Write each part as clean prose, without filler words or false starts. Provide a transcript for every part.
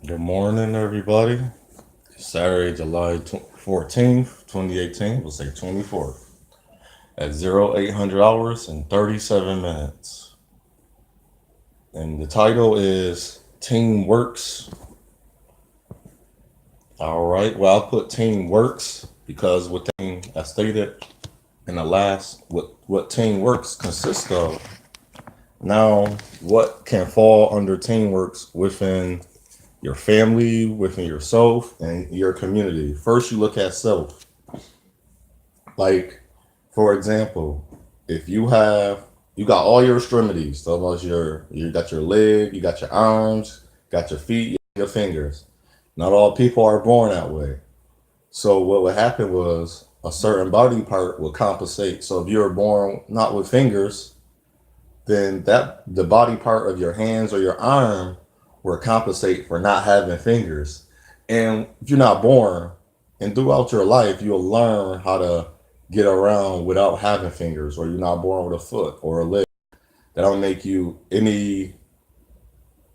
Good morning, everybody. Saturday, July 14th, 2018. We'll say 24th at 0800 hours and 37 minutes. And the title is Team Works. All right. Well, I'll put Team Works because what team I stated in the last, what Team Works consists of. Now, what can fall under Team Works within your family, within yourself, and your community? First, you look at self. Like, for example, if you got all your extremities, so much you got your leg, you got your arms, got your feet, your fingers. Not all people are born that way. So what would happen was a certain body part would compensate. So if you were born not with fingers, then that the body part of your hands or your arm will compensate for not having fingers. And if you're not born, and throughout your life, you'll learn how to get around without having fingers, or you're not born with a foot or a leg. That don't make you any,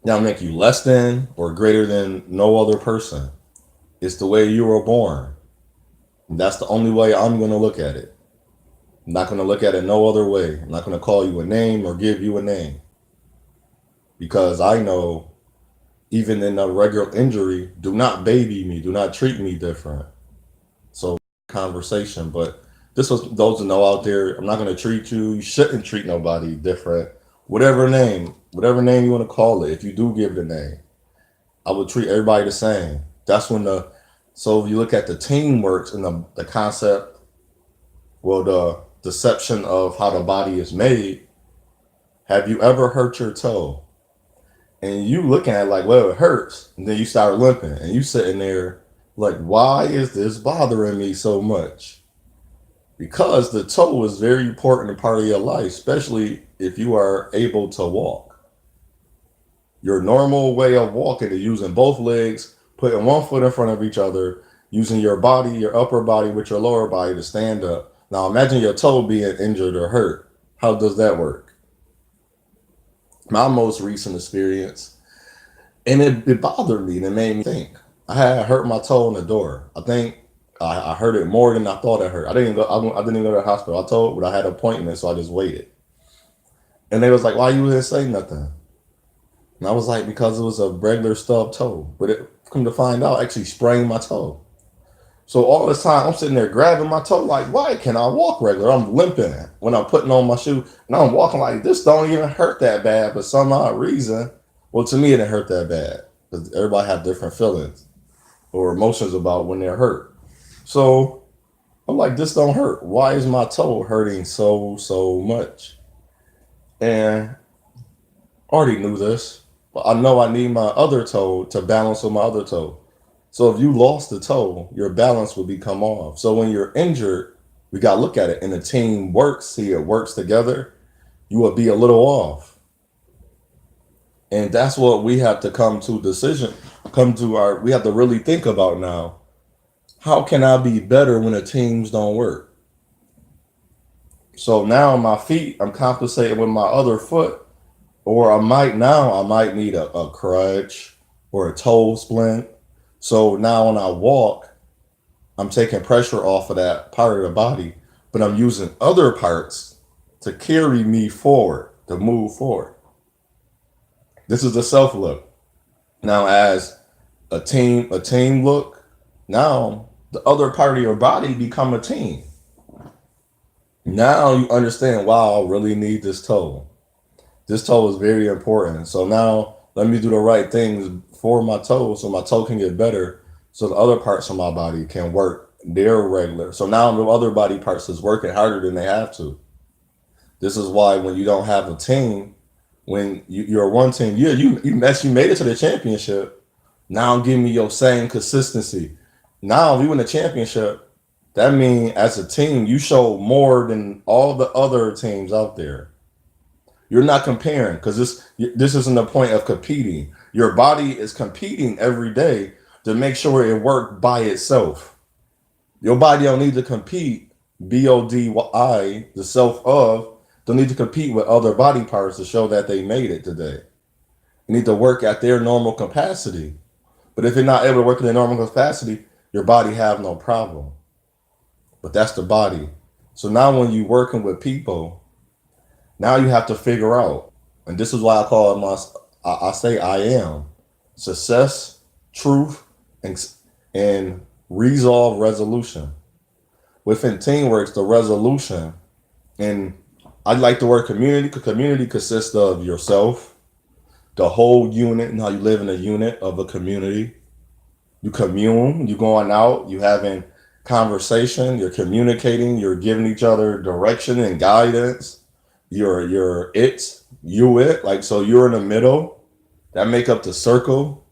that don't make you less than or greater than no other person. It's the way you were born. That's the only way I'm going to look at it. I'm not going to look at it no other way. I'm not going to call you a name or give you a name because I know even in a regular injury, do not baby me, do not treat me different. So conversation, but this was those who know out there. I'm not going to treat you. You shouldn't treat nobody different. Whatever name you want to call it. If you do give it a name, I would treat everybody the same. That's when the so if you look at the team works and the concept, well, the deception of how the body is made. Have you ever hurt your toe? And you looking at it like, well, it hurts, and then you start limping, and you sitting there like, why is this bothering me so much? Because the toe is very important part of your life, especially if you are able to walk. Your normal way of walking is using both legs, putting one foot in front of each other, using your body, your upper body with your lower body to stand up. Now imagine your toe being injured or hurt. How does that work? My most recent experience, and it bothered me and it made me think. I had hurt my toe on the door. I think I hurt it more than I thought it hurt. I didn't even go to the hospital. I told, but I had an appointment, so I just waited. And they was like, "Why you didn't say nothing?" And I was like, "Because it was a regular stub toe." But it come to find out, I actually sprained my toe. So all this time, I'm sitting there grabbing my toe, like, why can I walk regular? I'm limping when I'm putting on my shoe, and I'm walking like this. Don't even hurt that bad, but some odd reason, well, to me, it didn't hurt that bad because everybody have different feelings or emotions about when they're hurt. So I'm like, this don't hurt. Why is my toe hurting so much? And I already knew this, but I know I need my other toe to balance with my other toe. So if you lost the toe, your balance will become off. So when you're injured, we got to look at it. And the team works, see it works together, you will be a little off. And that's what we have to we have to really think about now. How can I be better when the teams don't work? So now my feet, I'm compensating with my other foot, or I might need a crutch or a toe splint. So now when I walk, I'm taking pressure off of that part of the body, but I'm using other parts to carry me forward, to move forward. This is the self look. Now, as a team look, now the other part of your body become a team. Now you understand, wow, I really need this toe. This toe is very important. So now let me do the right things for my toe so my toe can get better so the other parts of my body can work their regular. So now the other body parts is working harder than they have to. This is why when you don't have a team, when you're one team, yeah, you actually made it to the championship. Now give me your same consistency. Now if you win the championship, that means as a team you show more than all the other teams out there. You're not comparing because this isn't the point of competing. Your body is competing every day to make sure it works by itself. Your body don't need to compete. BODI, the self of, don't need to compete with other body parts to show that they made it today. You need to work at their normal capacity. But if you're not able to work in a normal capacity, your body have no problem. But that's the body. So now when you're working with people, now you have to figure out, and this is why I call it I say I am success, truth, and resolve resolution. Within Teamworks, the resolution, and I like the word community because community consists of yourself, the whole unit, and how you live in a unit of a community. You commune, you going out, you having conversation, you're communicating, you're giving each other direction and guidance. You're it, like so you're in the middle. That make up the circle.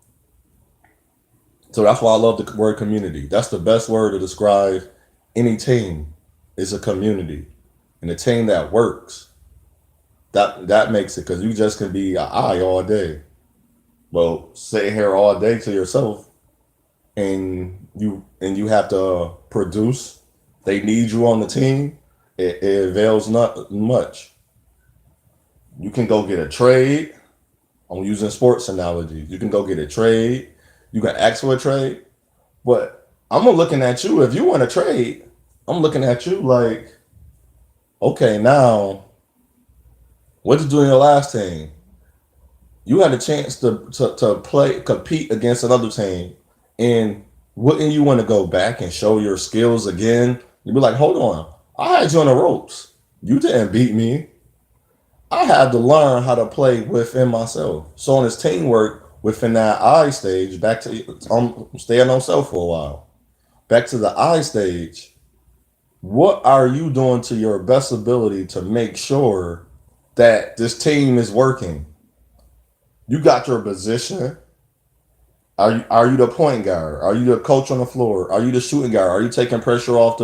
So that's why I love the word community. That's the best word to describe any team is a community. And a team that works. That makes it because you just can be an I all day. Well, sitting here all day to yourself and you have to produce. They need you on the team. It avails not much. You can go get a trade. I'm using sports analogies. You can go get a trade. You can ask for a trade. But I'm looking at you. If you want a trade, I'm looking at you like, okay, now what you do in your last team? You had a chance to play compete against another team, and wouldn't you want to go back and show your skills again? You'd be like, hold on, I had you on the ropes. You didn't beat me. I had to learn how to play within myself. So on this teamwork within that I stage, back to staying on self for a while. Back to the I stage. What are you doing to your best ability to make sure that this team is working? You got your position. Are you the point guard? Are you the coach on the floor? Are you the shooting guard? Are you taking pressure off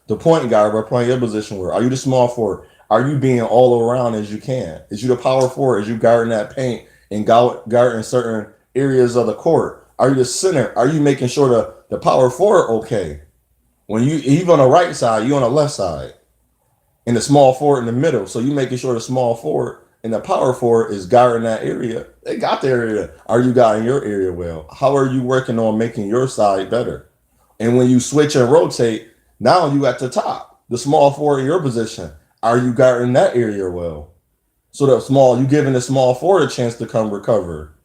the point guard by playing your position? Where are you the small forward? Are you being all around as you can? Is you the power forward? Is you guarding that paint and guarding certain areas of the court? Are you the center? Are you making sure the power forward okay? When you on the right side, you on the left side, and the small forward in the middle. So you making sure the small forward and the power forward is guarding that area. They got their area. Are you guarding your area well? How are you working on making your side better? And when you switch and rotate, now you at the top, the small forward in your position. Are you guarding that area well? So you giving the small forward a chance to come recover.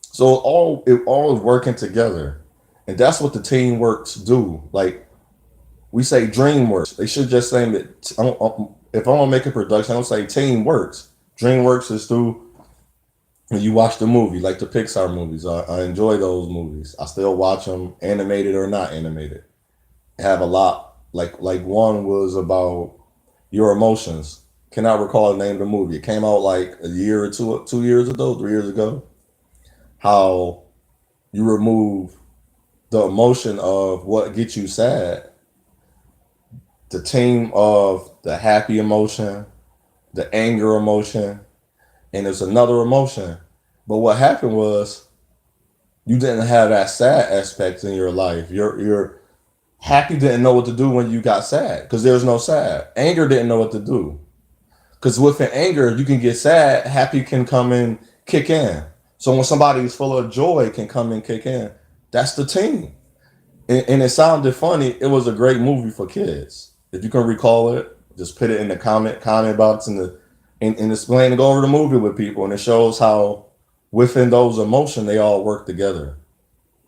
So it all is working together, and that's what the team works do. Like we say, DreamWorks. They should just say that. If I'm gonna make a production, I don't say Teamworks. DreamWorks is through when you watch the movie, like the Pixar movies. I enjoy those movies. I still watch them, animated or not animated. Have a lot. Like one was about your emotions. Cannot recall the name of the movie. It came out like a year or 2 years ago, 3 years ago. How you remove the emotion of what gets you sad, the team of the happy emotion, the anger emotion, and there's another emotion. But what happened was you didn't have that sad aspect in your life. Your happy didn't know what to do when you got sad because there's no sad. Anger didn't know what to do because within anger you can get sad. Happy can come in, kick in. So when somebody is full of joy can come and kick in, that's the team. And it sounded funny. It was a great movie for kids. If you can recall it, just put it in the comment box and explain and go over the movie with people. And it shows how within those emotions they all work together.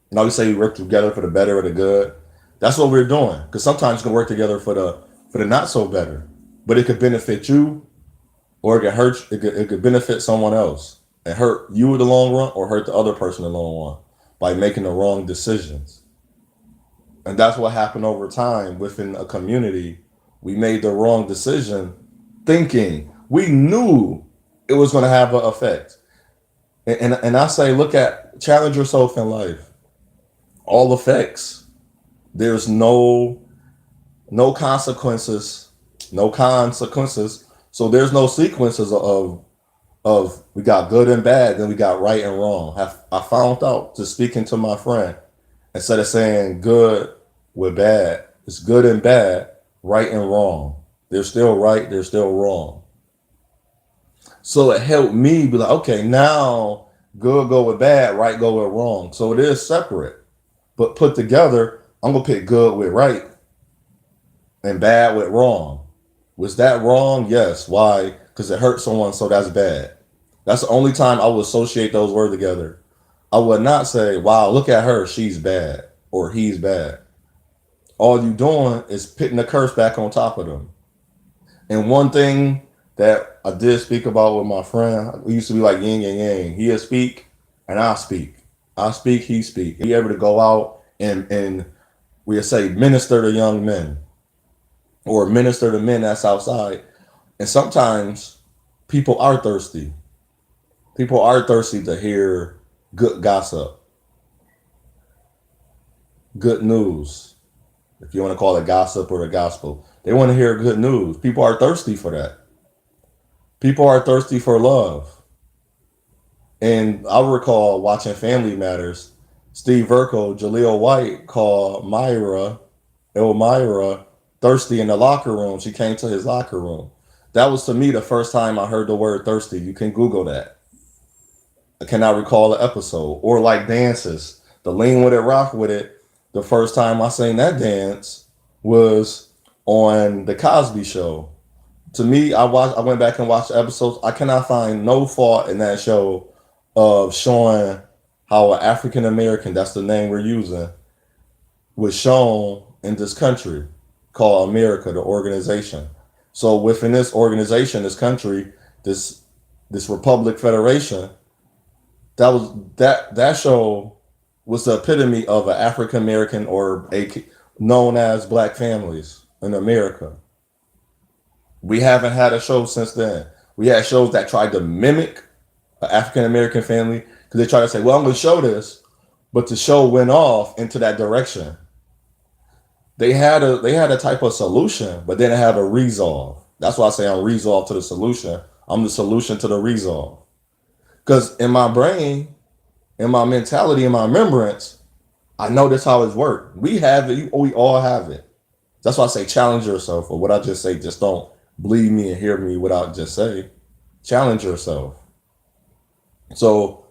And I always say we work together for the better or the good. That's what we're doing. Because sometimes you can work together for the not so better. But it could benefit you or it could hurt it could benefit someone else and hurt you in the long run or hurt the other person in the long run by making the wrong decisions. And that's what happened over time within a community. We made the wrong decision thinking we knew it was going to have an effect. And I say, challenge yourself in life. All effects. There's no consequences, no consequences. So there's no sequences of we got good and bad, then we got right and wrong. I found out just speaking to my friend, instead of saying good with bad, it's good and bad, right and wrong. They're still right, they're still wrong. So it helped me be like, okay, now Good go with bad, right go with wrong. So it is separate. But put together, I'm gonna pick good with right and bad with wrong. Was that wrong? Yes. Why? Because it hurt someone, so that's bad. That's the only time I would associate those words together. I would not say, wow, look at her, she's bad or he's bad. All you doing is putting the curse back on top of them. And one thing that I did speak about with my friend, we used to be like yin and yang. He'll speak and I speak. I speak, he speak. He able to go out and we'll say minister to young men or minister to men that's outside. And sometimes people are thirsty. People are thirsty to hear good gossip, good news, if you want to call it gossip or the gospel. They want to hear good news. People are thirsty for that. People are thirsty for love. And I recall watching Family Matters, Steve Urkel, Jaleel White called Elmira, thirsty in the locker room. She came to his locker room. That was to me the first time I heard the word thirsty. You can Google that. I cannot recall the episode. Or like dances, the lean with it, rock with it. The first time I seen that dance was on the Cosby Show. To me, I went back and watched the episodes. I cannot find no fault in that show of showing how an African American, that's the name we're using, was shown in this country called America, the organization. So within this organization, this country, this Republic Federation, that show was the epitome of an African American or a known as black families in America. We haven't had a show since then. We had shows that tried to mimic an African American family because they tried to say, "Well, I'm going to show this," but the show went off into that direction. They had a type of solution, but then it had a resolve. That's why I say I'm resolved to the solution. I'm the solution to the resolve. Because in my brain, in my mentality, in my remembrance, I know that's how it's worked. We have it. We all have it. That's why I say challenge yourself. Or what I just say, just don't believe me and hear me without just say, challenge yourself. So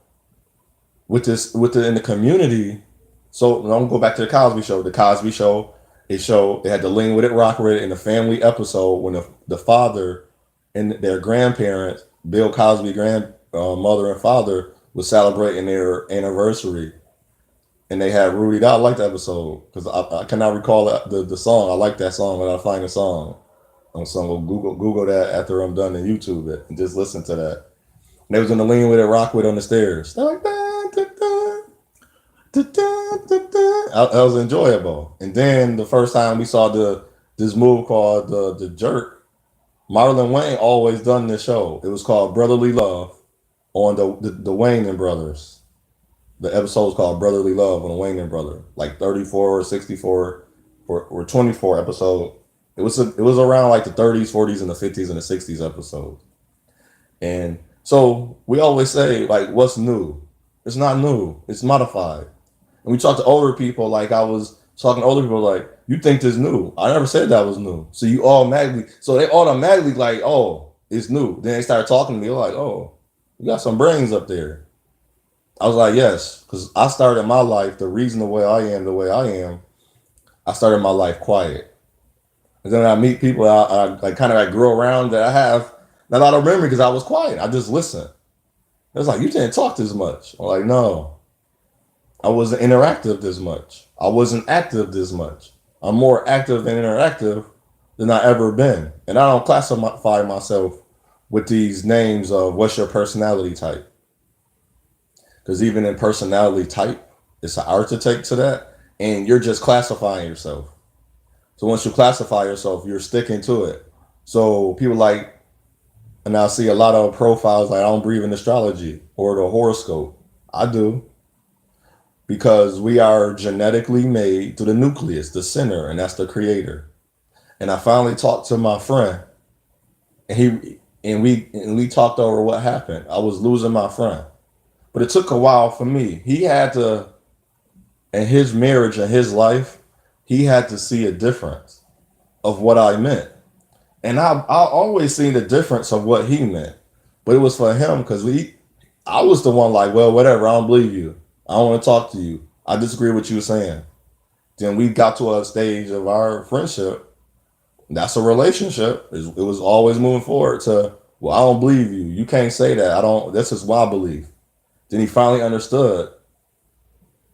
in the community, so I'm gonna go back to the Cosby Show. The Cosby Show, it had the lean with it, rock with it in the family episode when the father and their grandparents, Bill Cosby mother and father, was celebrating their anniversary, and they had Rudy. I like that episode because I cannot recall the song. I like that song, but I find the song. So I'm gonna Google that after I'm done and YouTube it and just listen to that. And they was in the lean with it, rock with it on the stairs. They're like that. That was enjoyable. And then the first time we saw this move called the Jerk, Marlon Wayne always done this show. It was called Brotherly Love on the Wayne Brothers. The episode was called Brotherly Love on the Wayne Brother, like 34 or 64 or 24 episode. It was around like the 30s, 40s, and the 50s and the 60s episodes. And so we always say, like, what's new? It's not new. It's modified. And we talk to older people, like I was talking to older people, like, you think this new. I never said that was new. So they automatically like, oh, it's new. Then they start talking to me like, oh, you got some brains up there. I was like, yes, because I started my life, the reason the way I am, I started my life quiet. And then I meet people I kind of like grew around that I have not a lot of memory because I was quiet. I just listened. It's like, you didn't talk this much. I'm like, no, I wasn't interactive this much. I wasn't active this much. I'm more active and interactive than I ever been. And I don't classify myself with these names of what's your personality type. Because even in personality type, it's an art to take to that. And you're just classifying yourself. So once you classify yourself, you're sticking to it. So people like, and I see a lot of profiles like, I don't believe in astrology or the horoscope. I do. Because we are genetically made to the nucleus, the center, and that's the creator. And I finally talked to my friend, and we talked over what happened. I was losing my friend. But it took a while for me. He had to, in his marriage and his life, he had to see a difference of what I meant. And I always seen the difference of what he meant. But it was for him because I was the one like, well, whatever. I don't believe you. I don't want to talk to you. I disagree with what you were saying. Then we got to a stage of our friendship. That's a relationship. It was always moving forward to, well, I don't believe you. You can't say that. I don't. This is what I believe. Then he finally understood.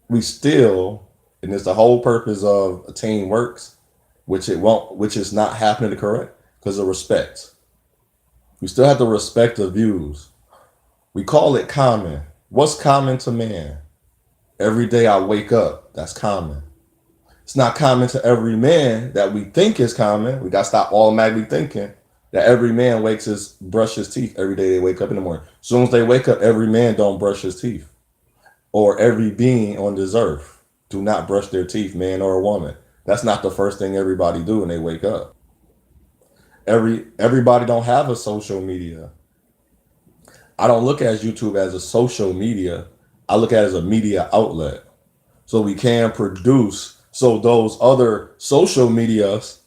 We still, and it's the whole purpose of a team works, which it won't, which is not happening to correct because of respect. We still have to respect the views. We call it common. What's common to man? Every day I wake up, that's common. It's not common to every man that we think is common. We got to stop automatically thinking that every man brush his teeth every day they wake up in the morning. As soon as they wake up, every man don't brush his teeth. Or every being on this earth do not brush their teeth, man or a woman. That's not the first thing everybody do when they wake up. Everybody don't have a social media. I don't look at YouTube as a social media. I look at it as a media outlet. So we can produce, so those other social medias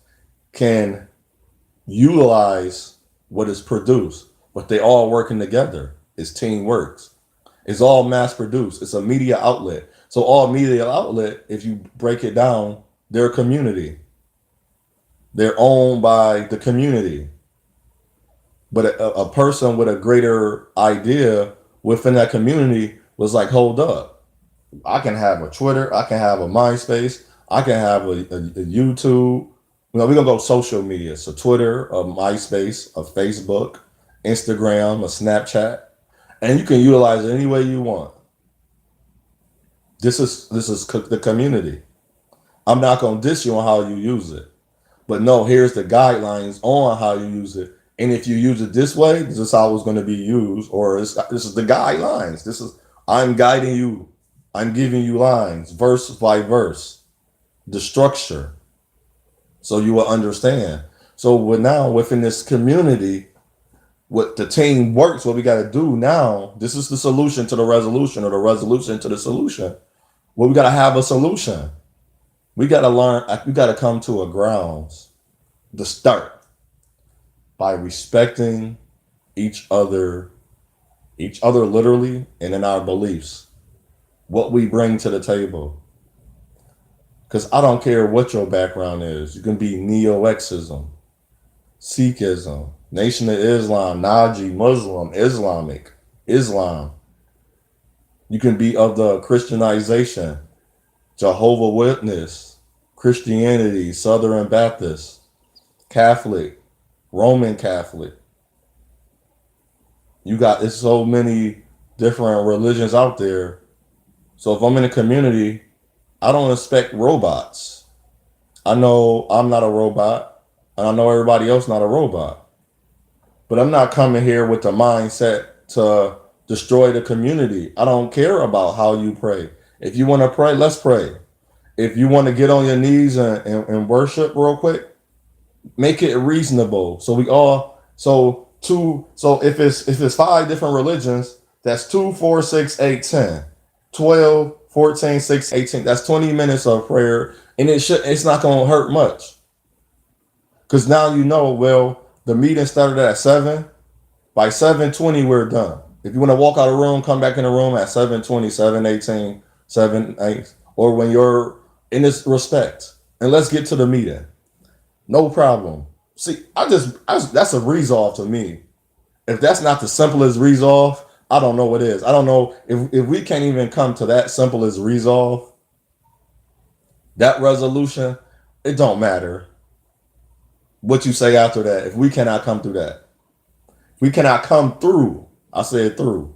can utilize what is produced, but they all working together. It's teamwork. It's all mass produced. It's a media outlet. So all media outlet, if you break it down, they're a community. They're owned by the community. But a person with a greater idea within that community was like, hold up. I can have a Twitter. I can have a MySpace. I can have a YouTube. We're going to go social media. So Twitter, a MySpace, a Facebook, Instagram, a Snapchat. And you can utilize it any way you want. This is the community. I'm not going to diss you on how you use it. But no, here's the guidelines on how you use it. And if you use it this way, this is how it's going to be used. Or this is the guidelines. I'm guiding you. I'm giving you lines, verse by verse, the structure. So you will understand. So now within this community, what the team works, what we got to do now, this is the solution to the resolution or the resolution to the solution. Well, we got to have a solution. We got to learn, we got to come to a grounds, the start, by respecting each other literally, and in our beliefs, what we bring to the table. Because I don't care what your background is. You can be Neo-Exism, Sikhism, Nation of Islam, Naji, Muslim, Islam. You can be of the Christianization, Jehovah Witness, Christianity, Southern Baptist, Catholic, Roman Catholic. It's so many different religions out there. So if I'm in a community, I don't expect robots. I know I'm not a robot, and I know everybody else not a robot. But I'm not coming here with the mindset to destroy the community. I don't care about how you pray. If you want to pray, let's pray. If you want to get on your knees and worship real quick, make it reasonable. So if it's 5 different religions, that's 2, 4, 6, 8, 10, 12, 14, 6, 18. That's 20 minutes of prayer. And it's not going to hurt much. Because now well, the meeting started at 7. By 7:20, we're done. If you want to walk out of the room, come back in the room at 7:20, 7:18, 7:8, or when you're in this respect. And let's get to the meeting. No problem. See, that's a resolve to me. If that's not the simplest resolve, I don't know what is. I don't know if we can't even come to that simple as resolve, that resolution, it don't matter what you say after that. If we cannot come through that, we cannot come through. I said through.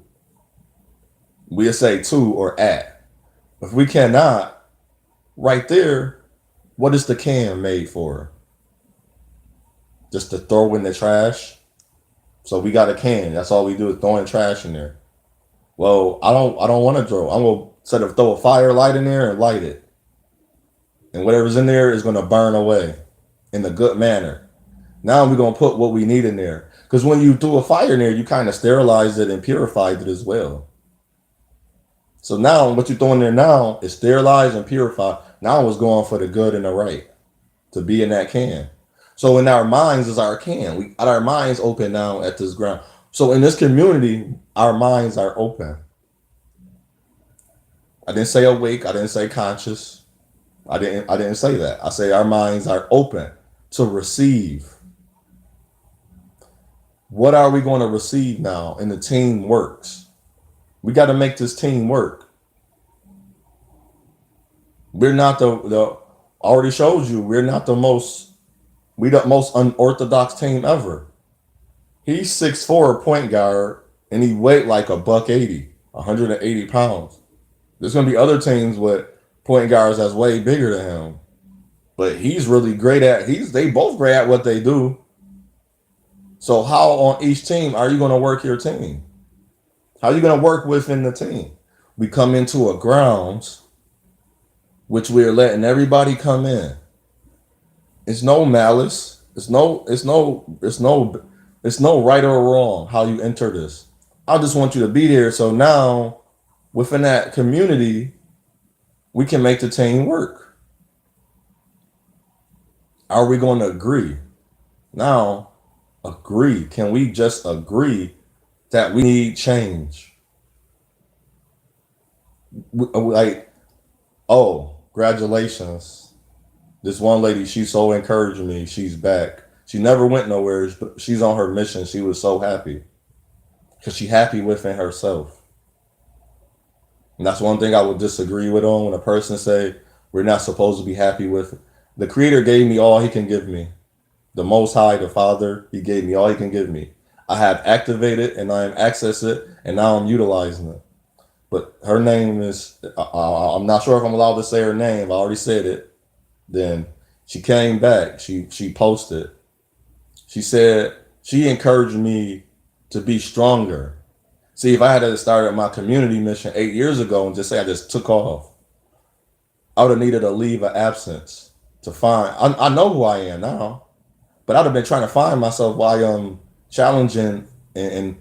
We'll say to or at. If we cannot, right there, what is the can made for? Just to throw in the trash? So we got a can. That's all we do is throwing trash in there. Well, I don't want to throw. I'm gonna throw a fire light in there and light it. And whatever's in there is gonna burn away in a good manner. Now we're gonna put what we need in there. Because when you threw a fire in there, you kind of sterilized it and purified it as well. So now what you're throwing there now is sterilized and purified. Now it's going for the good and the right to be in that can. So in our minds is our can. Our minds open now at this ground. So in this community, our minds are open. I didn't say awake. I didn't say conscious. I didn't say that. I say our minds are open to receive. What are we going to receive now? And the team works. We got to make this team work. We're not the already showed you we're not the most unorthodox team ever. He's 6'4" point guard and he weighed like a buck 80, 180 pounds. There's gonna be other teams with point guards that's way bigger than him. But he's really great at they both great at what they do. So how on each team are you gonna work your team? How are you gonna work within the team? We come into a grounds which we're letting everybody come in. It's no malice. It's no right or wrong how you enter this. I just want you to be there. So now within that community, we can make the team work. Are we going to agree? Now, agree. Can we just agree that we need change? Like, oh, congratulations. This one lady, she so encouraged me. She's back. She never went nowhere, but she's on her mission. She was so happy because she happy within herself. And that's one thing I would disagree with on when a person say we're not supposed to be happy with. The Creator gave me all He can give me. The Most High, the Father, He gave me all He can give me. I have activated and I am accessed it, and now I'm utilizing it. But her name is, I'm not sure if I'm allowed to say her name. I already said it. Then she came back. She posted. She said she encouraged me to be stronger. See, if I had started my community mission 8 years ago and just say I just took off, I would have needed a leave of absence to find. I know who I am now, but I'd have been trying to find myself while I'm challenging and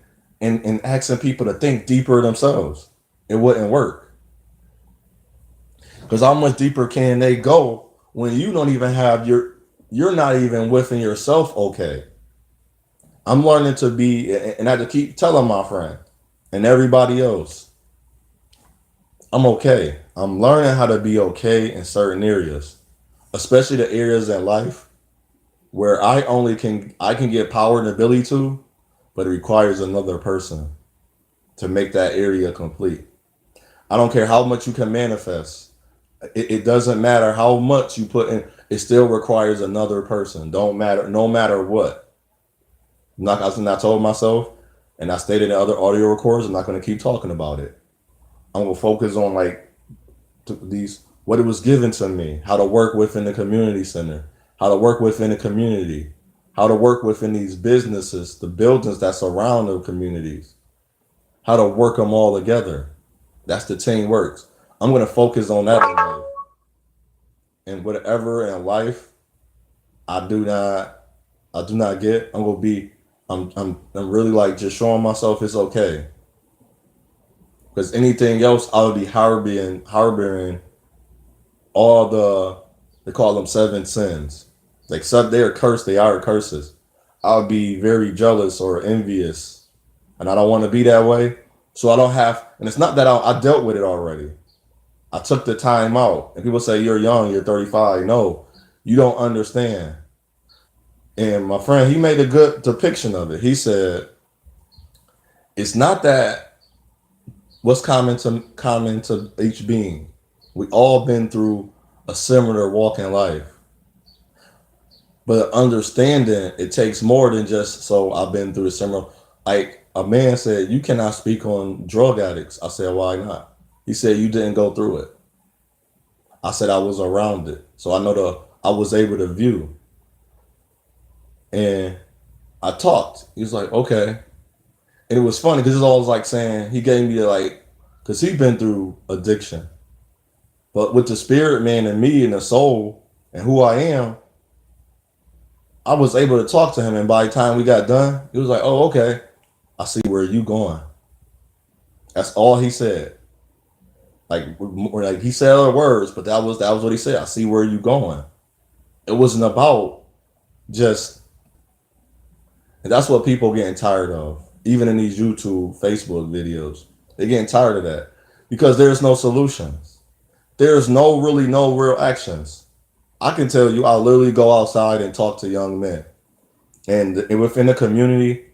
asking people to think deeper themselves. It wouldn't work. Because how much deeper can they go when you don't even have you're not even within yourself okay? I'm learning to be, and I have to keep telling my friend and everybody else, I'm okay. I'm learning how to be okay in certain areas, especially the areas in life where I can get power and ability to, but it requires another person to make that area complete. I don't care how much you can manifest. It doesn't matter how much you put in. It still requires another person. Don't matter, no matter what. I told myself, and I stated in other audio records, I'm not going to keep talking about it. I'm going to focus on these what it was given to me, how to work within the community center, how to work within the community, how to work within these businesses, the buildings that surround the communities, how to work them all together. That's the team works. I'm going to focus on that in life. And whatever in life I do not I do not get, I'm gonna be I'm really like just showing myself it's okay. Because anything else I would be harboring all they call them seven sins. Like some they are cursed, they are curses. I would be very jealous or envious. And I don't want to be that way. So I don't have, and it's not that I dealt with it already. I took the time out. And people say, you're young, you're 35. No, you don't understand. And my friend, he made a good depiction of it. He said, it's not that what's common to each being. We all been through a similar walk in life. But understanding it takes more than just so I've been through a similar, like a man said, you cannot speak on drug addicts. I said, why not? He said, you didn't go through it. I said, I was around it. So I was able to view. And I talked. He was like, okay. And it was funny because it's always like saying, he gave me because he's been through addiction. But with the spirit man and me and the soul and who I am, I was able to talk to him. And by the time we got done, he was like, oh, okay. I see where you going. That's all he said. Like he said other words, but that was what he said. I see where you going. It wasn't about just, and that's what people getting tired of. even in these YouTube, Facebook videos. They're getting tired of that because there's no solutions. There's no real actions. I can tell you, I literally go outside and talk to young men, and within the community,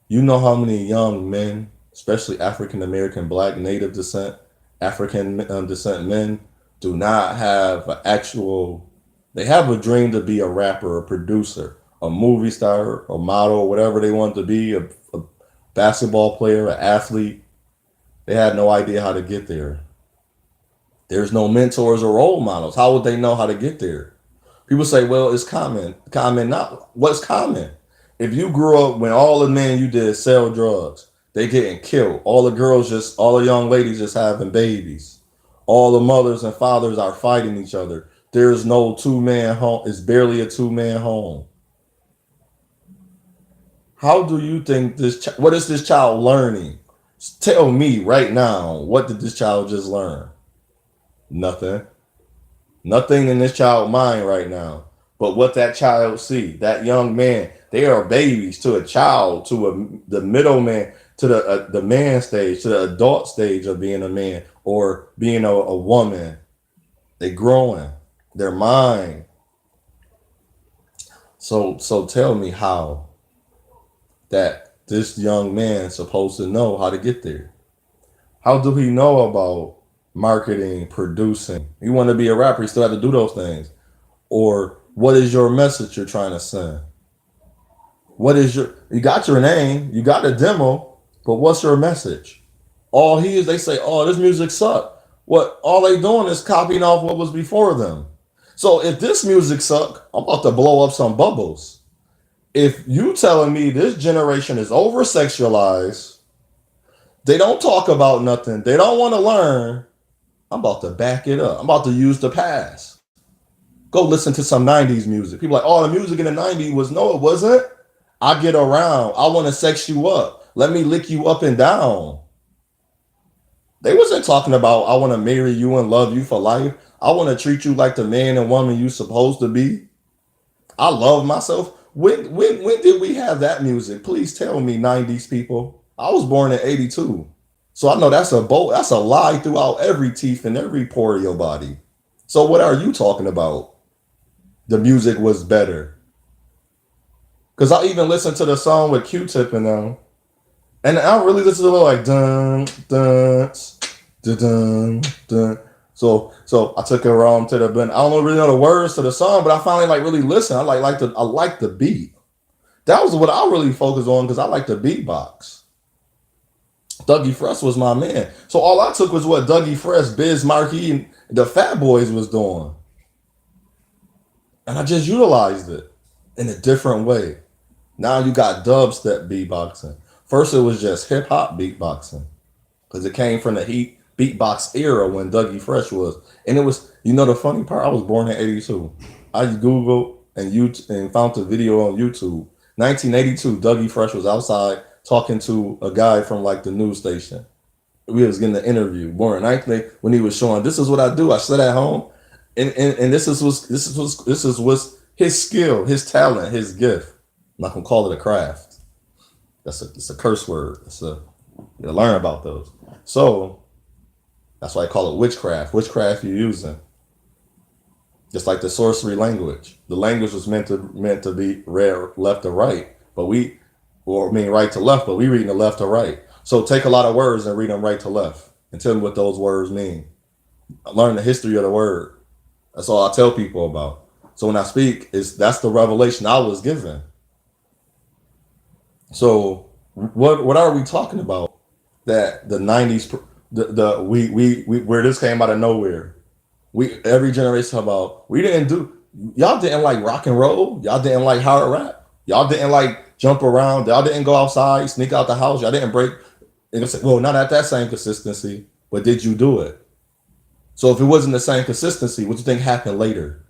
you know how many young men, especially African American, Black, Native descent, African descent men, do not have an actual. They have a dream to be a rapper, a producer, a movie star, a model, whatever they want to be, a basketball player, an athlete. They had no idea how to get there. There's no mentors or role models. How would they know how to get there? People say, well, it's common. Common, not what's common. If you grew up when all the men you did sell drugs, they getting killed. All the young ladies just having babies. All the mothers and fathers are fighting each other. There's no two-man home. It's barely a two-man home. How do you think what is this child learning? Tell me right now, what did this child just learn? Nothing. Nothing in this child's mind right now. But what that child see, that young man, they are babies to a child, to the middleman, to the man stage, to the adult stage of being a man or being a woman. They growing their mind. So tell me how that this young man supposed to know how to get there. How do he know about marketing, producing? You want to be a rapper, you still have to do those things. Or what is your message you're trying to send? You got your name, you got a demo, but what's your message? They say, oh, this music sucked. What all they doing is copying off what was before them. So if this music suck, I'm about to blow up some bubbles. If you telling me this generation is over sexualized, they don't talk about nothing, they don't want to learn, I'm about to back it up. I'm about to use the past. Go listen to some 90s music. People are like, oh, the music in the 90s was, no, it wasn't. I get around. I want to sex you up. Let me lick you up and down. They wasn't talking about, I want to marry you and love you for life. I want to treat you like the man and woman you supposed to be. I love myself. When did we have that music? Please tell me, 90s people. I was born in 82. So I know that's a lie throughout every teeth and every pore of your body. So what are you talking about? The music was better. Because I even listened to the song with Q-Tip and them. And I really listen to it like dun dun dun dun dun. So I took it around to the bend. I don't really know the words to the song, but I finally like really listen. I like the beat. That was what I really focused on because I like the beatbox. Dougie Fresh was my man. So all I took was what Dougie Fresh, Biz Markie, and the Fat Boys was doing. And I just utilized it in a different way. Now you got dubstep beatboxing. First it was just hip hop beatboxing. Because it came from the heat beatbox era when Dougie Fresh was. And it was, the funny part, I was born in 82. I Googled and found the video on YouTube. 1982, Dougie Fresh was outside talking to a guy from like the news station. We was getting an interview. Born in 1980 when he was showing, this is what I do. I sit at home, and this is what's his skill, his talent, his gift. I'm not gonna call it a craft. It's a curse word. You learn about those. So that's why I call it witchcraft. Witchcraft you're using. Just like the sorcery language. The language was meant to be read left to right, right to left, but we reading the left to right. So take a lot of words and read them right to left and tell me what those words mean. Learn the history of the word. That's all I tell people about. So when I speak, that's the revelation I was given. So what are we talking about? That the 90s, we where this came out of nowhere. Every generation about y'all didn't like rock and roll, y'all didn't like hard rap, y'all didn't like jump around, y'all didn't go outside, sneak out the house, y'all didn't break. And say, well, not at that same consistency, but did you do it? So if it wasn't the same consistency, what do you think happened later?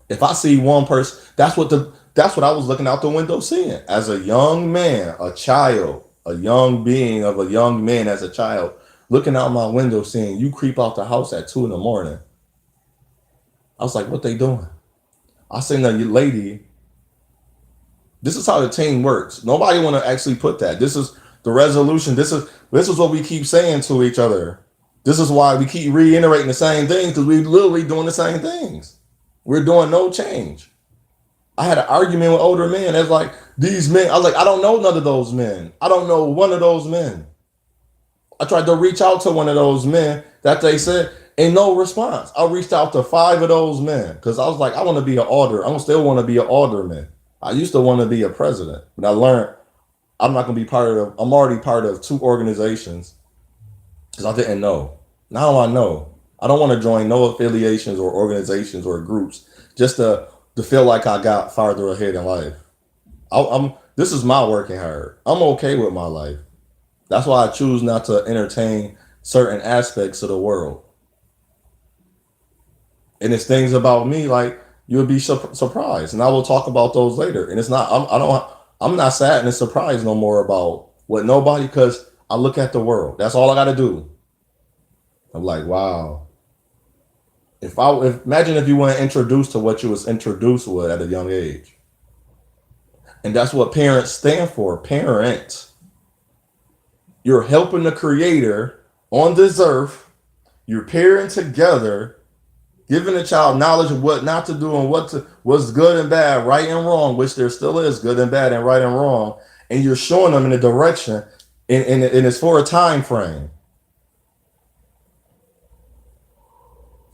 If I see one person, that's what I was looking out the window seeing as a young man, a child, a young being of a young man as a child, looking out my window seeing you creep out the house at 2 a.m. I was like, what they doing? I seen a lady. This is how the team works. Nobody want to actually put that. This The resolution. This is what we keep saying to each other. This is why we keep reiterating the same things because we literally doing the same things. We're doing no change. I had an argument with older men. It's like these men. I was like, I don't know none of those men. I don't know one of those men. I tried to reach out to one of those men that they said, and no response. I reached out to 5 of those men because I was like, I want to be an alder. I still want to be an alderman. I used to want to be a president, but I learned I'm not going to be part of. I'm already part of 2 organizations because I didn't know. Now I know. I don't want to join no affiliations or organizations or groups just to feel like I got farther ahead in life. I'm. This is my working hard. I'm okay with my life. That's why I choose not to entertain certain aspects of the world. And it's things about me like you'll be surprised, and I will talk about those later. And it's not. I don't. I'm not sad and surprised no more about what nobody because I look at the world. That's all I got to do. I'm like, wow. If imagine if you weren't introduced to what you was introduced with at a young age, and that's what parents stand for. Parent. You're helping the creator on this earth. You're pairing together, giving the child knowledge of what not to do and what's good and bad, right and wrong, which there still is good and bad and right and wrong. And you're showing them in a direction and it's for a time frame.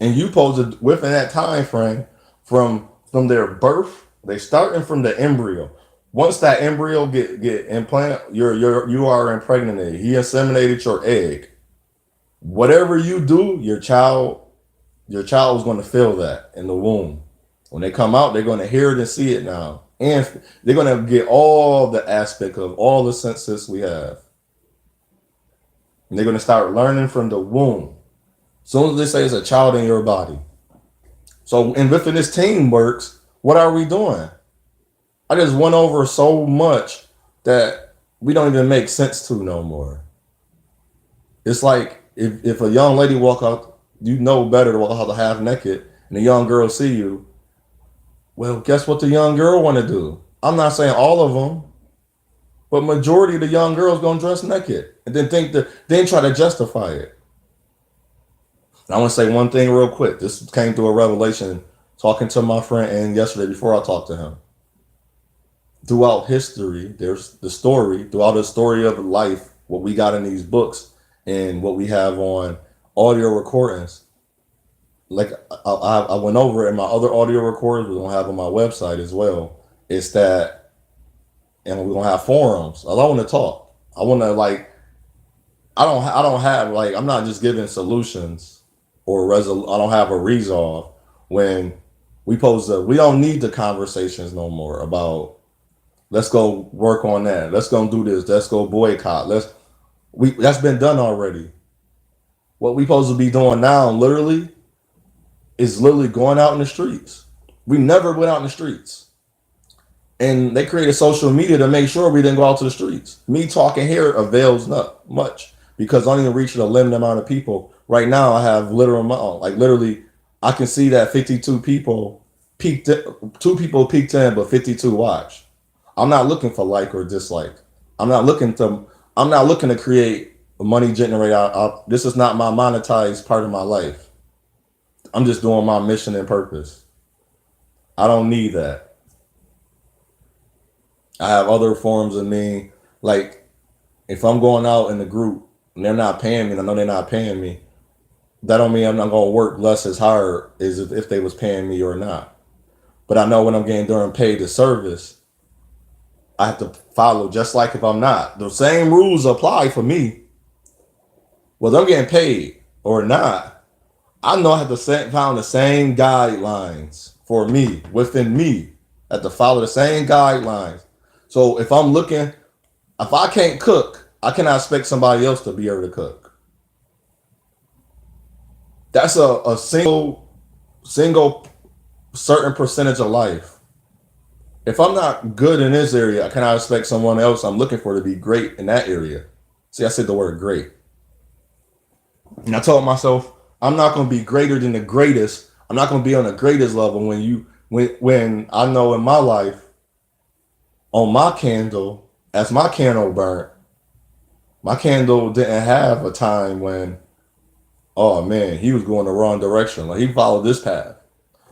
And you pose it within that time frame from their birth, they starting from the embryo. Once that embryo get implanted, you are impregnated. He inseminated your egg. Whatever you do, your child is going to feel that in the womb. When they come out, they're going to hear it and see it now, and they're going to get all the aspect of all the senses we have. And they're going to start learning from the womb. As soon as they say it's a child in your body. So, and within this team works, what are we doing? I just went over so much that we don't even make sense to no more. It's like if a young lady walk out, you know better to walk out half naked, and a young girl see you. Well, guess what the young girl want to do? I'm not saying all of them, but majority of the young girls gonna dress naked and then try to justify it. And I want to say one thing real quick. This came through a revelation talking to my friend and yesterday before I talked to him. Throughout history, there's throughout the story of life, what we got in these books and what we have on audio recordings. Like I went over it in my other audio recordings, we're gonna have on my website as well. It's that, and we're gonna have forums. I want to talk. I want to I don't have I'm not just giving solutions or I don't have a resolve when we don't need the conversations no more about let's go work on that. Let's go do this. Let's go boycott. That's been done already. What we supposed to be doing now, literally, is literally going out in the streets. We never went out in the streets. And they created social media to make sure we didn't go out to the streets. Me talking here avails not much because I'm only reaching a limited amount of people. Right now, I have literally, I can see that 52 people peaked, 2 people peaked in, but 52 watched. I'm not looking for like or dislike. I'm not looking to create a money generator. This is not my monetized part of my life. I'm just doing my mission and purpose. I don't need that. I have other forms of me. Like if I'm going out in the group and they're not paying me, and I know they're not paying me, that don't mean I'm not gonna work less as hard as if they was paying me or not. But I know when I'm getting during paid to service, I have to follow just like if I'm not. The same rules apply for me. Whether I'm getting paid or not, I know I have to follow the same guidelines for me, within me. I have to follow the same guidelines. So if I can't cook, I cannot expect somebody else to be able to cook. That's a single certain percentage of life. If I'm not good in this area, I cannot expect someone else I'm looking for to be great in that area. See, I said the word great. And I told myself, I'm not going to be greater than the greatest. I'm not going to be on the greatest level when I know in my life, on my candle, as my candle burnt, My candle didn't have a time when, oh man, he was going the wrong direction. Like he followed this path.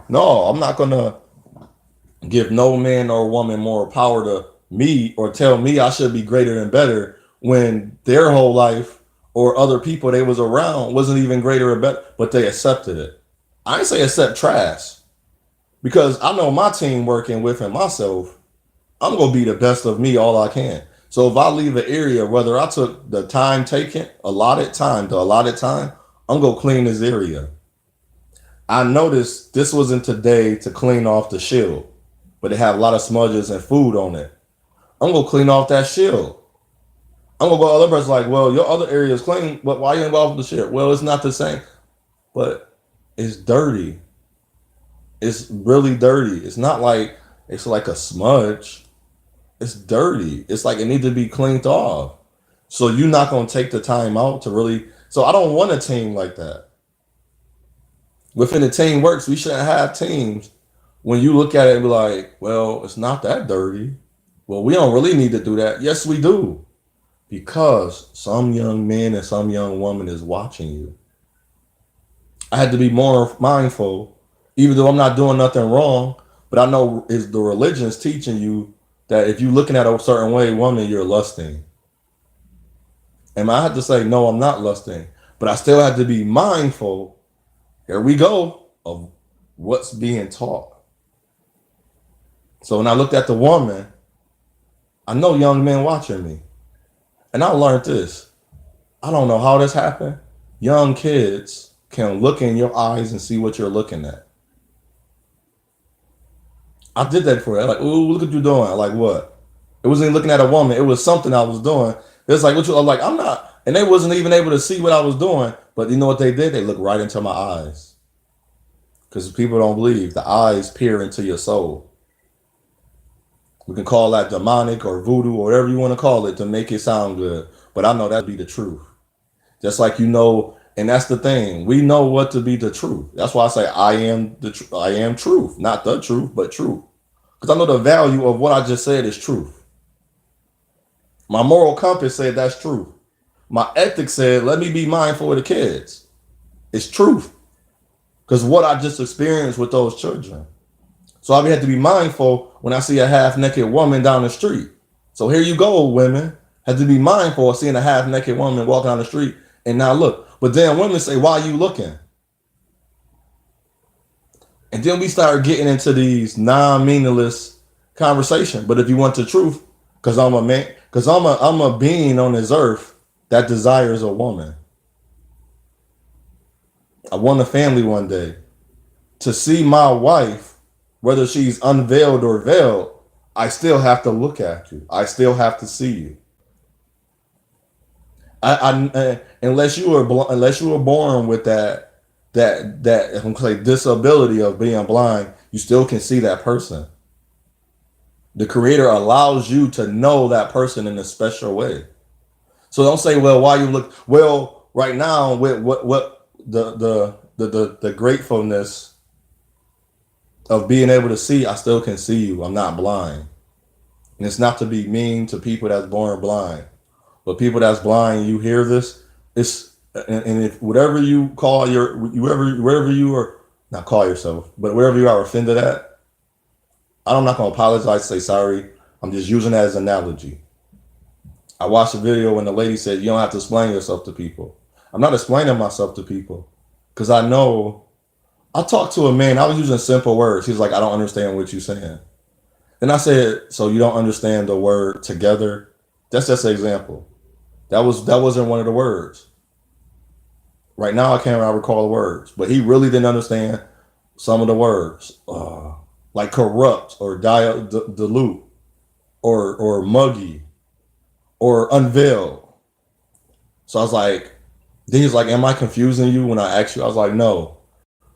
No, I'm not gonna give no man or woman more power to me or tell me I should be greater and better when their whole life or other people they was around wasn't even greater or better, but they accepted it. I ain't say accept trash because I know my team working within myself. I'm gonna be the best of me all I can. So if I leave an area, whether I took the time taken, allotted time, I'm gonna clean this area. I noticed this wasn't today to clean off the shield, but it had a lot of smudges and food on it. I'm gonna clean off that shield. I'm gonna go other person's like, well, your other area is clean, but why you ain't go off the shield? Well, it's not the same, but it's dirty. It's really dirty. It's not like it's like a smudge. It's dirty. It's like it needs to be cleaned off. So you're not gonna take the time out to really. So I don't want a team like that. Within the team works, we shouldn't have teams when you look at it and be like, well, it's not that dirty. Well, we don't really need to do that. Yes, we do. Because some young man and some young woman is watching you. I had to be more mindful, even though I'm not doing nothing wrong, but I know is the religion's teaching you that if you're looking at a certain way, woman, you're lusting. And I had to say, no, I'm not lusting. But I still had to be mindful, here we go, of what's being taught. So when I looked at the woman, I know young men watching me. And I learned this. I don't know how this happened. Young kids can look in your eyes and see what you're looking at. I did that for you. Like, ooh, look what you're doing. Like what? It wasn't looking at a woman. It was something I was doing. It's like what you. I'm like, I'm not. And they wasn't even able to see what I was doing. But you know what they did? They looked right into my eyes. Because people don't believe the eyes peer into your soul. We can call that demonic or voodoo or whatever you want to call it to make it sound good. But I know that'd be the truth. Just like you know, and that's the thing. We know what to be the truth. That's why I say I am I am truth, not the truth, but truth. Because I know the value of what I just said is truth. My moral compass said that's truth. My ethics said let me be mindful of the kids. It's truth. Because what I just experienced with those children. So I had to be mindful when I see a half-naked woman down the street. So here you go, women. Had to be mindful of seeing a half-naked woman walking down the street and now look. But then women say, why are you looking? And then we start getting into these non-meaningless conversation. But if you want the truth, because I'm a man, because I'm a being on this earth that desires a woman. I want a family one day. To see my wife, whether she's unveiled or veiled, I still have to look at you. I still have to see you. Unless you were born with that I'm gonna say disability of being blind, you still can see that person. The creator allows you to know that person in a special way. So don't say, well, why you look well right now with what the gratefulness of being able to see, I still can see you. I'm not blind. And it's not to be mean to people that's born blind. But people that's blind, you hear this, it's and if whatever you call your wherever you are not call yourself, but wherever you are offended at, I'm not gonna apologize, say sorry. I'm just using that as an analogy. I watched a video when the lady said you don't have to explain yourself to people. I'm not explaining myself to people because I know I talked to a man, I was using simple words. He's like, I don't understand what you're saying. Then I said, so you don't understand the word together? That's just an example. That wasn't one of the words. Right now, I can't recall the words, but he really didn't understand some of the words, like corrupt or dilute or muggy or unveil. So I was like, then he's like, am I confusing you when I ask you? I was like, no.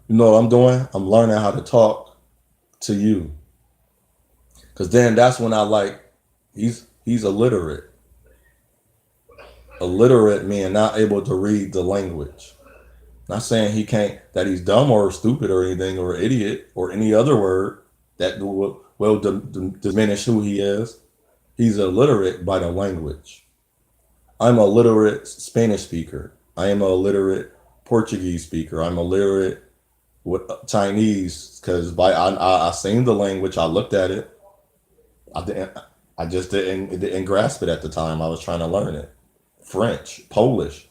You know what I'm doing? I'm learning how to talk to you. Because then that's when I like, he's illiterate. Illiterate meaning not able to read the language. Not saying he can't, that he's dumb or stupid or anything or idiot or any other word that will diminish who he is. He's illiterate by the language. I'm a literate Spanish speaker. I am a literate Portuguese speaker. I'm a literate with Chinese because I seen the language. I looked at it. I didn't. I just didn't grasp it at the time. I was trying to learn it. French, Polish.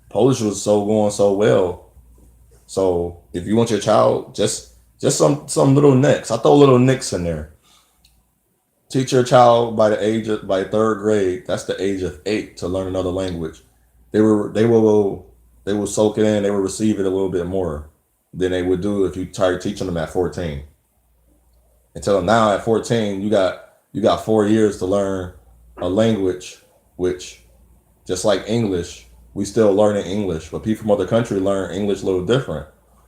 Polish was so going so well. So if you want your child, just some little nicks. I throw little nicks in there. Teach your child by third grade. That's the age of 8 to learn another language. They will soak it in. They will receive it a little bit more than they would do if you try teaching them at 14. Until now, at 14, you got 4 years to learn a language, which just like English, we still learning English, but people from other countries learn English a little different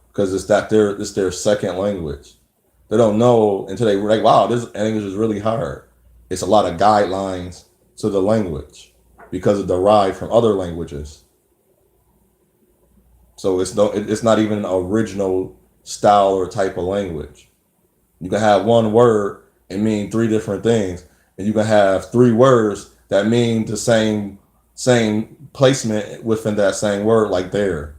because it's their second language. They don't know until they like, wow, this English is really hard. It's a lot of guidelines to the language because it derived from other languages. So it's not even an original style or type of language. You can have one word and mean three different things, and you can have three words that mean the same placement within that same word, like there.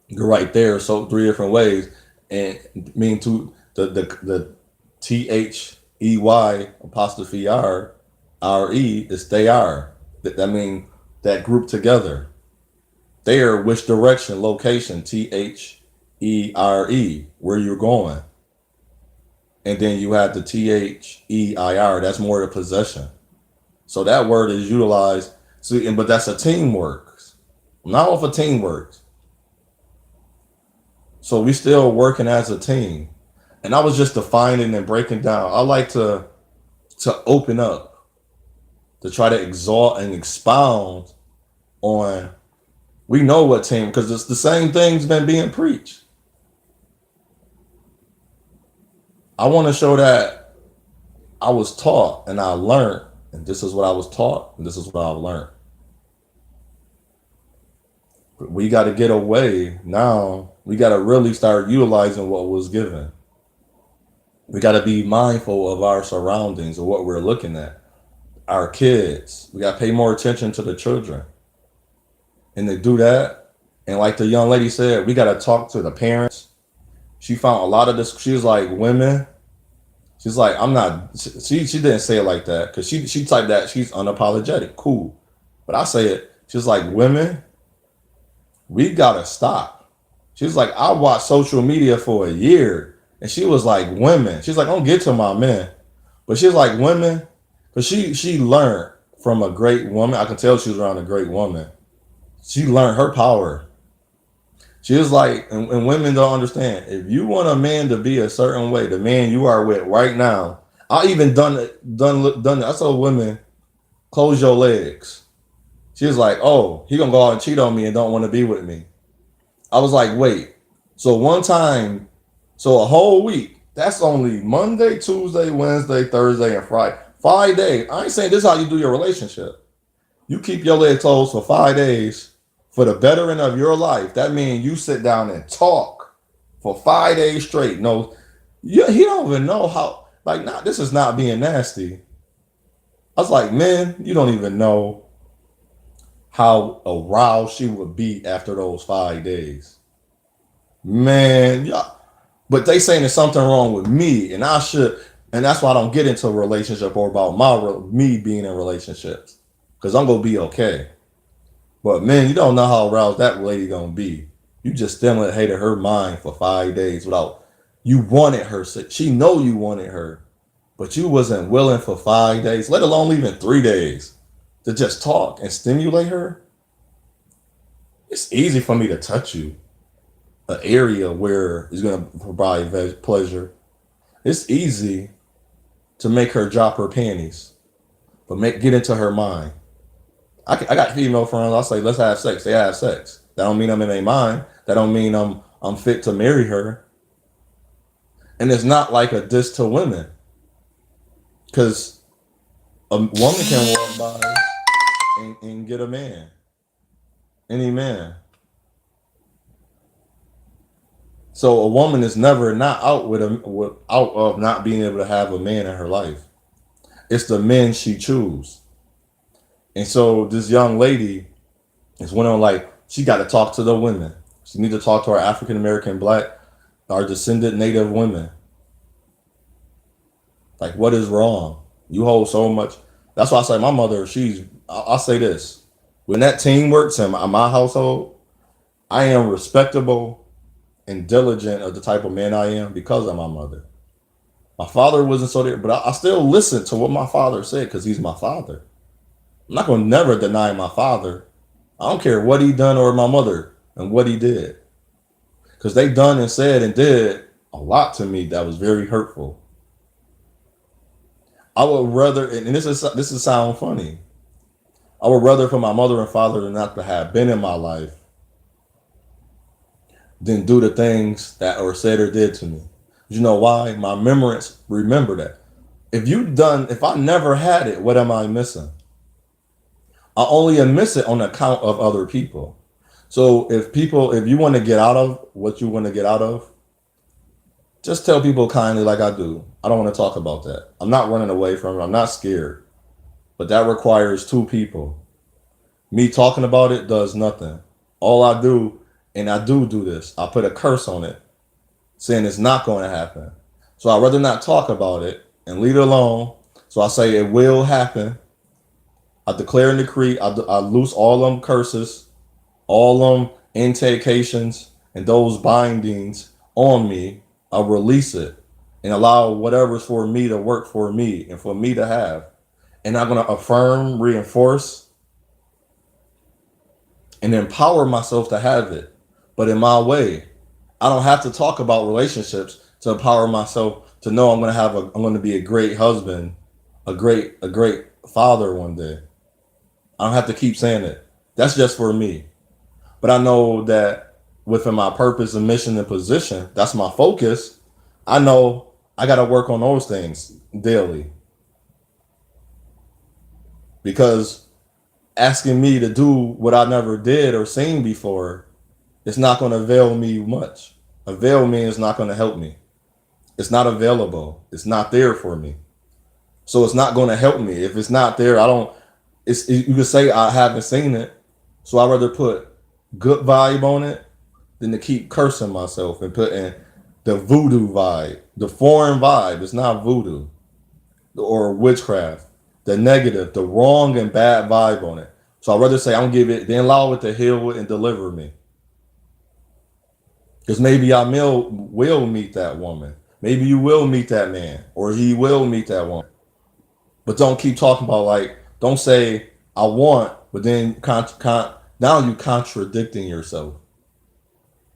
You're right there, so three different ways, and mean to the THEY apostrophe RE is they are. That mean that group together. There, which direction, location, THERE, where you're going. And then you have the THEIR, that's more the possession. So that word is utilized. See, but that's a teamwork. Not off of teamwork. So we still working as a team. And I was just defining and breaking down. I like to open up, to try to exalt and expound on. We know what team, because it's the same thing's been being preached. I want to show that I was taught and I learned, and this is what I was taught, and this is what I learned. But we got to get away now. We got to really start utilizing what was given. We got to be mindful of our surroundings, of what we're looking at. Our kids. We got to pay more attention to the children. And to do that, and like the young lady said, we got to talk to the parents. She found a lot of this. She was like, women. She's like, I'm not. She didn't say it like that because she typed that she's unapologetic. Cool. But I say it. She's like, women, we got to stop. She's like, I watched social media for a year. And she was like, women. She's like, don't get to my men. But she's like, women. Because she learned from a great woman. I can tell she was around a great woman. She learned her power. She was like, and women don't understand. If you want a man to be a certain way, the man you are with right now, I even done it. I told women, close your legs. She was like, oh, he gonna go out and cheat on me and don't want to be with me. I was like, wait. So one time, so a whole week, that's only Monday, Tuesday, Wednesday, Thursday, and Friday. 5 days. I ain't saying this is how you do your relationship. You keep your legs closed for 5 days for the betterment of your life. That means you sit down and talk for 5 days straight. No, he don't even know how, like, not, this is not being nasty. I was like, man, you don't even know how aroused she would be after those 5 days. Man, yeah. But they saying there's something wrong with me, and I should, and that's why I don't get into a relationship or about me being in relationships, because I'm gonna be okay. But man, you don't know how aroused that lady gonna be. You just stimulated her mind for 5 days without, you wanted her. She know you wanted her, but you wasn't willing for 5 days, let alone even 3 days, to just talk and stimulate her. It's easy for me to touch you, an area where it's gonna provide pleasure. It's easy to make her drop her panties, but get into her mind. I got female friends. I'll say, let's have sex. They have sex. That don't mean I'm in their mind. That don't mean I'm fit to marry her. And it's not like a diss to women, because a woman can walk by and get a man, any man. So a woman is never not out out of not being able to have a man in her life. It's the men she choose. And so this young lady is went on like she got to talk to the women. She need to talk to our African American, black, our descendant Native women. Like, what is wrong? You hold so much. That's why I say my mother. I'll say this: when that team works in my household, I am respectable and diligent of the type of man I am because of my mother. My father wasn't so there, but I still listen to what my father said because he's my father. I'm not gonna never deny my father. I don't care what he done or my mother and what he did, because they done and said and did a lot to me that was very hurtful. I would rather, and this is sound funny. I would rather for my mother and father not to have been in my life than do the things that or said or did to me. You know why? My remembrance remember that. If I never had it, what am I missing? I only am missing on account of other people. So if you want to get out of what you want to get out of, just tell people kindly like I do. I don't want to talk about that. I'm not running away from it. I'm not scared. But that requires two people. Me talking about it does nothing. All I do, and I do this, I put a curse on it, saying it's not going to happen. So I'd rather not talk about it and leave it alone. So I say it will happen. I declare and decree. I loose all them curses, all them incantations, and those bindings on me. I release it and allow whatever's for me to work for me and for me to have. And I'm going to affirm, reinforce, and empower myself to have it, but in my way. I don't have to talk about relationships to empower myself to know I'm going to be a great husband, a great father one day. I don't have to keep saying it. That's just for me. But I know that within my purpose and mission and position, that's my focus. I know I got to work on those things daily, because asking me to do what I never did or seen before, it's not going to avail me much. Avail me is not going to help me. It's not available. It's not there for me. So it's not going to help me. If it's not there, I don't, you could say I haven't seen it. So I'd rather put good vibe on it than to keep cursing myself and putting the voodoo vibe, the foreign vibe. It's not voodoo or witchcraft, the negative, the wrong and bad vibe on it. So I'd rather say I'm give it, then allow it to heal and deliver me. Because maybe I will meet that woman. Maybe you will meet that man, or he will meet that woman. But don't keep talking about, like, don't say I want, but then now you contradicting yourself.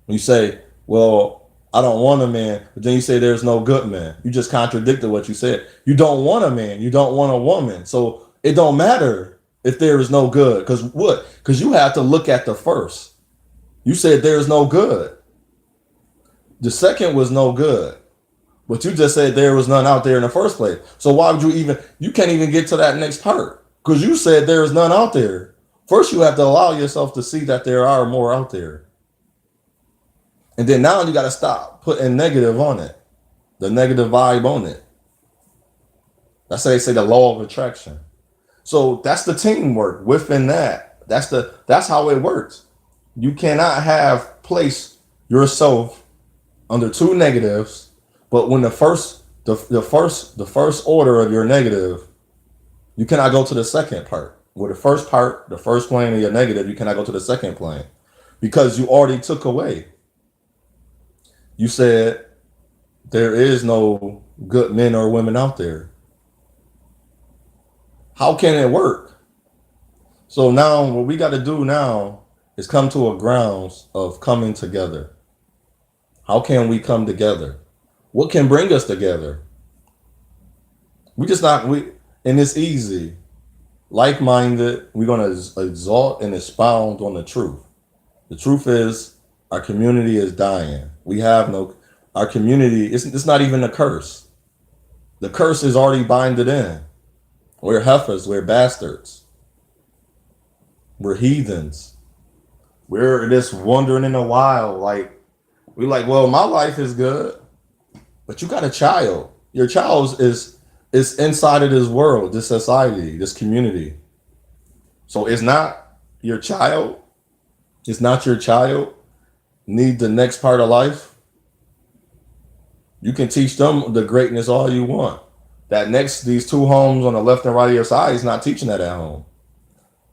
When you say, well, I don't want a man, but then you say there's no good man. You just contradicted what you said. You don't want a man. You don't want a woman. So it don't matter if there is no good. Because what? Because you have to look at the first. You said there's no good. The second was no good. But you just said there was none out there in the first place. So why would you can't even get to that next part. Because you said there is none out there. First, you have to allow yourself to see that there are more out there. And then now you got to stop putting negative on it. The negative vibe on it. That's how they say the law of attraction. So that's the teamwork within that. That's how it works. You cannot place yourself under two negatives, but when the first order of your negative, you cannot go to the second part. With the first part, the first plane of your negative, you cannot go to the second plane because you already took away. You said there is no good men or women out there. How can it work? So now what we got to do now is come to a grounds of coming together. How can we come together? What can bring us together? And it's easy. Like-minded, we're going to exalt and expound on the truth. The truth is our community is dying. Our community, it's not even a curse. The curse is already binded in. We're heifers, we're bastards. We're heathens. We're just wandering in the wild. We're like, well, my life is good, but you got a child. Your child is inside of this world, this society, this community. So it's not your child. It's not your child need the next part of life. You can teach them the greatness all you want. That next, these two homes on the left and right of your side is not teaching that at home.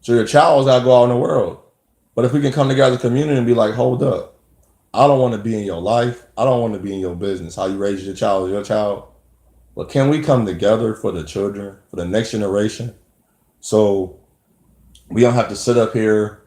So your child's got to go out in the world. But if we can come together as a community and be like, hold up, I don't want to be in your life. I don't want to be in your business. How you raise your child is your child. But can we come together for the children, for the next generation? So we don't have to sit up here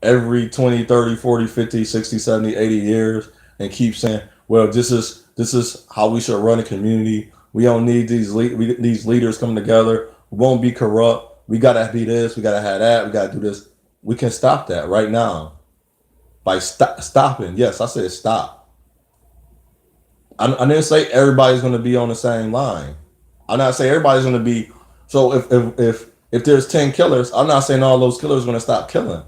every 20, 30, 40, 50, 60, 70, 80 years and keep saying, well, this is how we should run a community. We don't need these leaders coming together. We won't be corrupt. We gotta be this. We gotta have that. We gotta do this. We can stop that right now by stopping. Yes, I said stop. I didn't say everybody's going to be on the same line. I'm not saying everybody's going to be. So if there's 10 killers, I'm not saying all those killers are going to stop killing.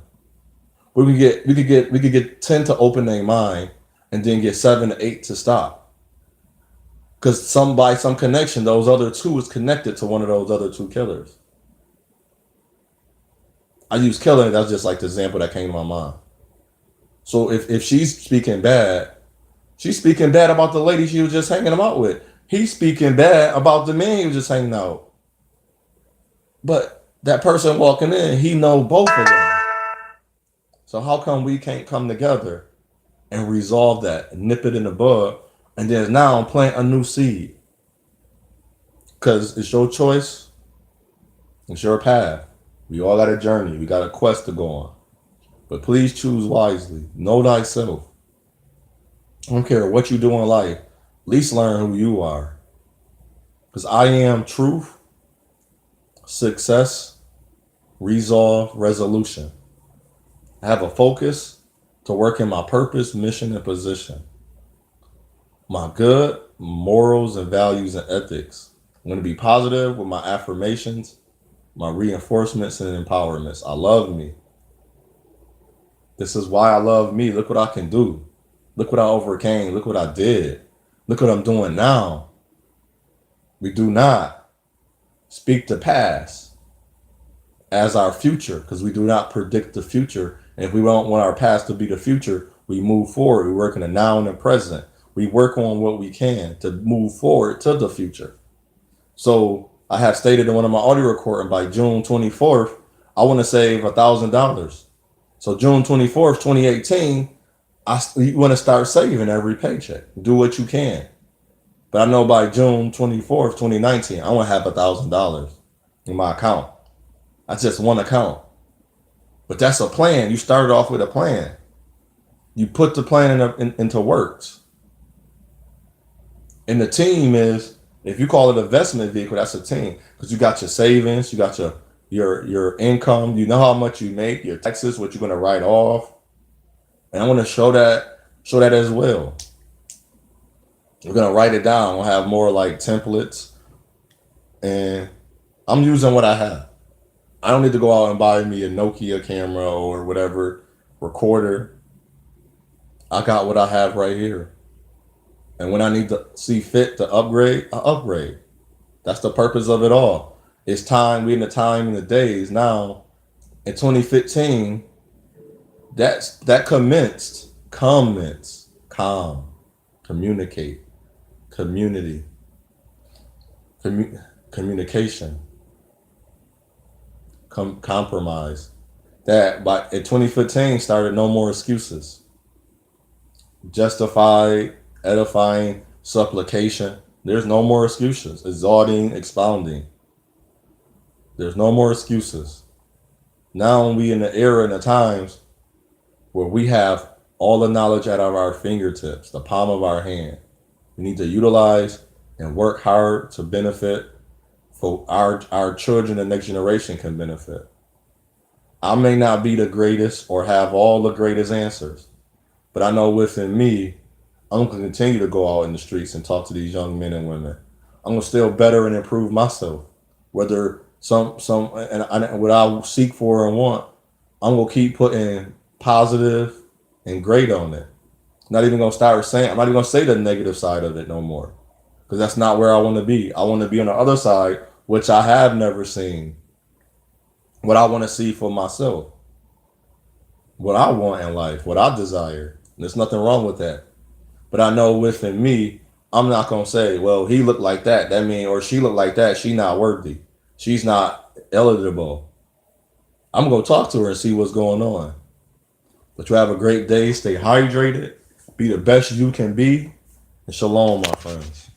We could get 10 to open their mind, and then get 7 to 8 to stop. Because by some connection, those other two is connected to one of those other two killers. I use killing. That's just like the example that came to my mind. So if she's speaking bad, she's speaking bad about the lady she was just hanging out with. He's speaking bad about the man he was just hanging out. But that person walking in, he know both of them. So how come we can't come together and resolve that, nip it in the bud, and then now plant a new seed? Because it's your choice. It's your path. We all got a journey. We got a quest to go on. But please choose wisely. Know thyself. I don't care what you do in life. At least learn who you are. Because I am truth, success, resolve, resolution. I have a focus to work in my purpose, mission, and position. My good, morals, and values and ethics. I'm going to be positive with my affirmations, my reinforcements, and empowerments. I love me. This is why I love me. Look what I can do. Look what I overcame. Look what I did. Look what I'm doing now. We do not speak the past as our future, because we do not predict the future. And if we don't want our past to be the future, we move forward. We work in the now and the present. We work on what we can to move forward to the future. So I have stated in one of my audio recordings, by June 24th, I want to save $1,000. So June 24th, 2018, you want to start saving every paycheck. Do what you can. But I know by June 24th, 2019, I want to have $1,000 in my account. That's just one account. But that's a plan. You started off with a plan. You put the plan into works. And the team is, if you call it an investment vehicle, that's a team. Because you got your savings, you got your income, you know how much you make, your taxes, what you're going to write off. And I want to show that as well. We're going to write it down. We'll have more like templates. And I'm using what I have. I don't need to go out and buy me a Nokia camera or whatever recorder. I got what I have right here. And when I need to see fit to upgrade, I upgrade. That's the purpose of it all. It's time. We're in the time in the days now. In 2015, that commenced. Calm, communicate, community, communication, compromise. That in 2015 started no more excuses. Justified, edifying, supplication. There's no more excuses. Exalting, expounding. There's no more excuses. Now we in the era and the times where we have all the knowledge at our fingertips, the palm of our hand. We need to utilize and work hard to benefit, for our children and next generation can benefit. I may not be the greatest or have all the greatest answers, but I know within me, I'm going to continue to go out in the streets and talk to these young men and women. I'm going to still better and improve myself. Whether and what I seek for and want, I'm going to keep putting positive and great on it. I'm not even going to say the negative side of it no more, because that's not where I want to be. I want to be on the other side, which I have never seen. what I want to see for myself, what I want in life, what I desire. There's nothing wrong with that. But I know within me, I'm not gonna say, well, he looked like that. That mean, or she looked like that. She not worthy. She's not eligible. I'm gonna talk to her and see what's going on. But you have a great day. Stay hydrated. Be the best you can be. And shalom, my friends.